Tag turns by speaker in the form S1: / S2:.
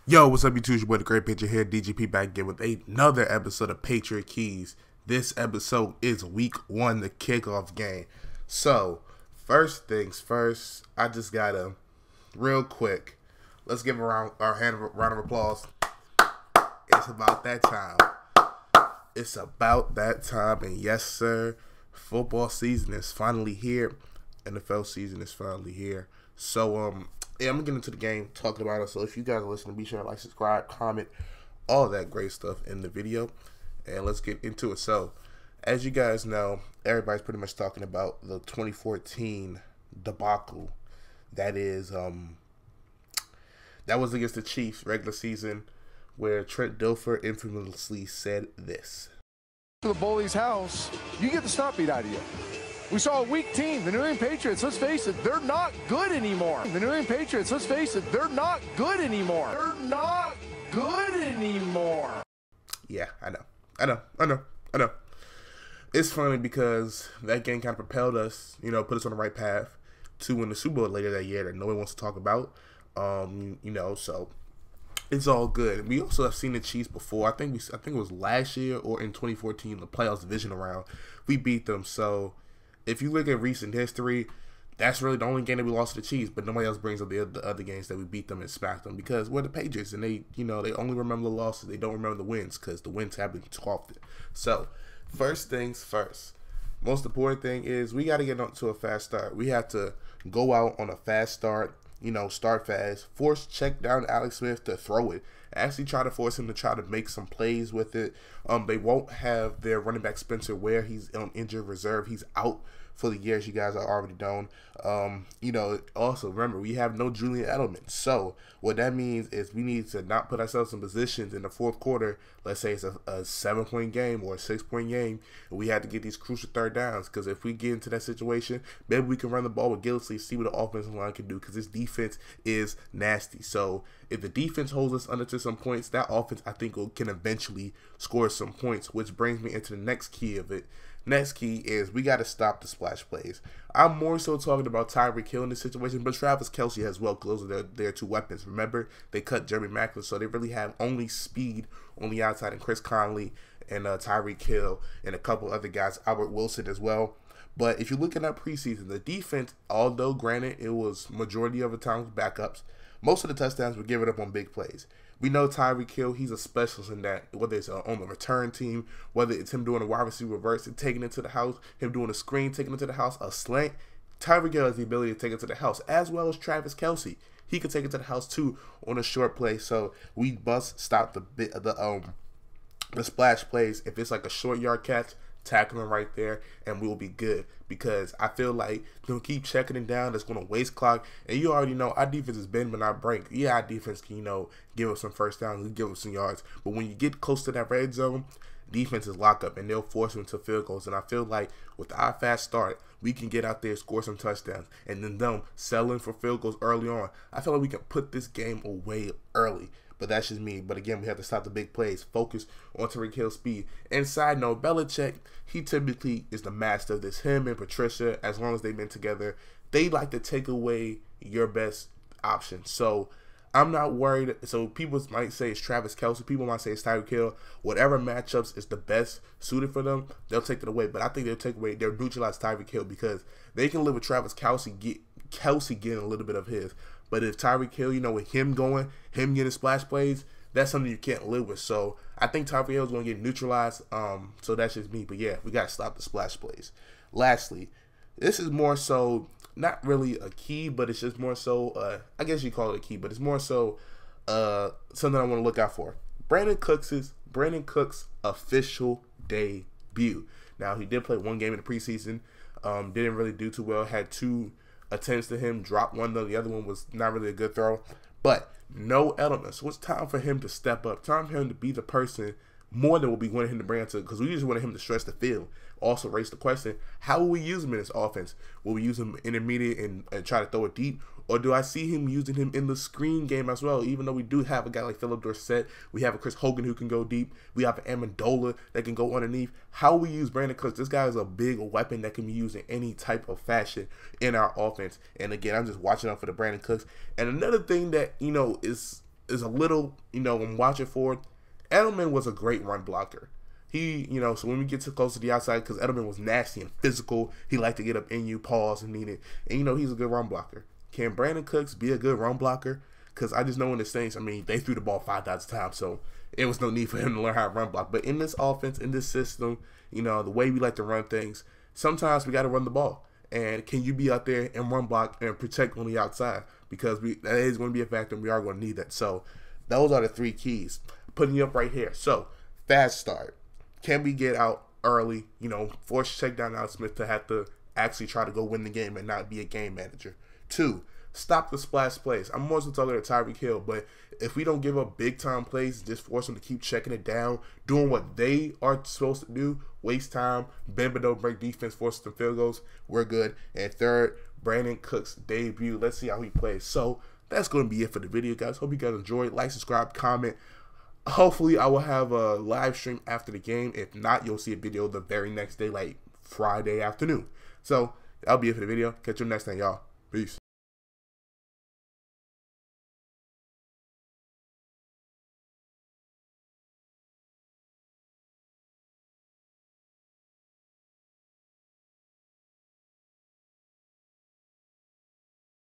S1: Yo, what's up, YouTube? Your boy, the Great Picture here, DGP, back again with another episode of Patriot Keys. This episode is week 1, the kickoff game. So, first things first, I just gotta, real quick, let's give a round of applause. It's about that time. It's about that time, and yes, sir, football season is finally here. NFL season is finally here. So, yeah, I'm going to get into the game, talking about it. So if you guys are listening, be sure to like, subscribe, comment, all that great stuff in the video. And let's get into it. So, as you guys know, everybody's pretty much talking about the 2014 debacle. That is, that was against the Chiefs regular season, where Trent Dilfer infamously said this.
S2: To the bully's house, you get the snot beat out of you. We saw a weak team. The New England Patriots, let's face it, they're not good anymore. The New England Patriots, let's face it, they're not good anymore. They're not good anymore.
S1: Yeah, I know. It's funny because that game kind of propelled us, put us on the right path to win the Super Bowl later that year that no one wants to talk about. So it's all good. We also have seen the Chiefs before. I think it was last year or in 2014, the playoffs division round. We beat them. So if you look at recent history, that's really the only game that we lost to the Chiefs, but nobody else brings up the other games that we beat them and smacked them, because we're the Patriots, and they only remember the losses. They don't remember the wins, because the wins happen too often. So, first things first. Most important thing is we got to get on to a fast start. We have to go out on a fast start, start fast, force check down Alex Smith to throw it. Actually try to force him to try to make some plays with it. They won't have their running back Spencer Ware. He's on injured reserve. He's out for the year, as you guys are already known. Also remember, we have no Julian Edelman. So what that means is we need to not put ourselves in positions in the fourth quarter. Let's say it's a 7-point game or a 6-point game, and we have to get these crucial third downs, because if we get into that situation, maybe we can run the ball with Gillislee, see what the offensive line can do, because this defense is nasty. So if the defense holds us under to some points, that offense, I think, can eventually score some points, which brings me into the next key of it. Next key is we got to stop the splash plays. I'm more so talking about Tyreek Hill in this situation, but Travis Kelce as well, because those are their two weapons. Remember, they cut Jeremy Maclin, so they really have only speed on the outside, and Chris Conley and Tyreek Hill and a couple other guys, Albert Wilson as well. But if you look at that preseason, the defense, although granted it was majority of the time backups, most of the touchdowns were given up on big plays. We know Tyreek Hill, he's a specialist in that, whether it's on the return team, whether it's him doing a wide receiver reverse and taking it to the house, him doing a screen, taking it to the house, a slant. Tyreek Hill has the ability to take it to the house, as well as Travis Kelce. He can take it to the house too on a short play. So we must stop the splash plays. If it's like a short yard catch, tackle him right there, and we will be good, because I feel like they'll keep checking it down. That's going to waste clock, and you already know our defense is bend but not break. Yeah, our defense can give us some first downs, give us some yards, but when you get close to that red zone, defense is lock up, and they'll force them to field goals. And I feel like with our fast start, we can get out there, score some touchdowns, and then them selling for field goals early on. I feel like we can put this game away early. But that's just me. But again, we have to stop the big plays. Focus on Tyreek Hill's speed. And side note, Belichick, he typically is the master of this. Him and Patricia, as long as they've been together, they like to take away your best option. So I'm not worried. So people might say it's Travis Kelce. People might say it's Tyreek Hill. Whatever matchups is the best suited for them, they'll take it away. But I think they'll neutralize Tyreek Hill, because they can live with Travis Kelce getting a little bit of his. But if Tyreek Hill, with him getting splash plays, that's something you can't live with. So I think Tyreek Hill is going to get neutralized. So that's just me. But yeah, we got to stop the splash plays. Lastly, this is more so not really a key, but it's just more so, I guess you call it a key, but it's more so something I want to look out for. Brandon Cook's official debut. Now, he did play one game in the preseason. Didn't really do too well. Had 2 attempts to him, dropped one though. The other one was not really a good throw. But no Edelman. So it's time for him to step up. Time for him to be the person more than what we wanted him to bring to, because we just wanted him to stretch the field. Also raise the question, how will we use him in this offense? Will we use him intermediate and try to throw it deep, Or do I see him using him in the screen game as well? Even though we do have a guy like Philip Dorsett, we have a Chris Hogan who can go deep, we have an Amendola that can go underneath. How we use Brandon Cooks, this guy is a big weapon that can be used in any type of fashion in our offense. And again, I'm just watching out for the Brandon Cooks. And another thing that, you know, is a little, you know, I'm watching for, Edelman was a great run blocker. He, you know, so when we get too close to the outside, because Edelman was nasty and physical, he liked to get up in you, pause, and need it. And, you know, he's a good run blocker. Can Brandon Cooks be a good run blocker? Because I just know in the Saints, I mean, they threw the ball 5,000 times, so it was no need for him to learn how to run block. But in this offense, in this system, you know, the way we like to run things, sometimes we got to run the ball. And can you be out there and run block and protect on the outside? Because that is going to be a factor, and we are going to need that. So those are the 3 keys. Putting you up right here. So fast start. Can we get out early? You know, force check down Alex Smith to have to actually try to go win the game and not be a game manager. 2, stop the splash plays. I'm also talking to Tyreek Hill, but if we don't give up big time plays, just force them to keep checking it down, doing what they are supposed to do, waste time, bend but don't break defense, force them field goals, we're good. And 3rd, Brandon Cooks debut. Let's see how he plays. So that's going to be it for the video, guys. Hope you guys enjoyed. Like, subscribe, comment. Hopefully, I will have a live stream after the game. If not, you'll see a video the very next day, like Friday afternoon. So that'll be it for the video. Catch you next time, y'all. Peace.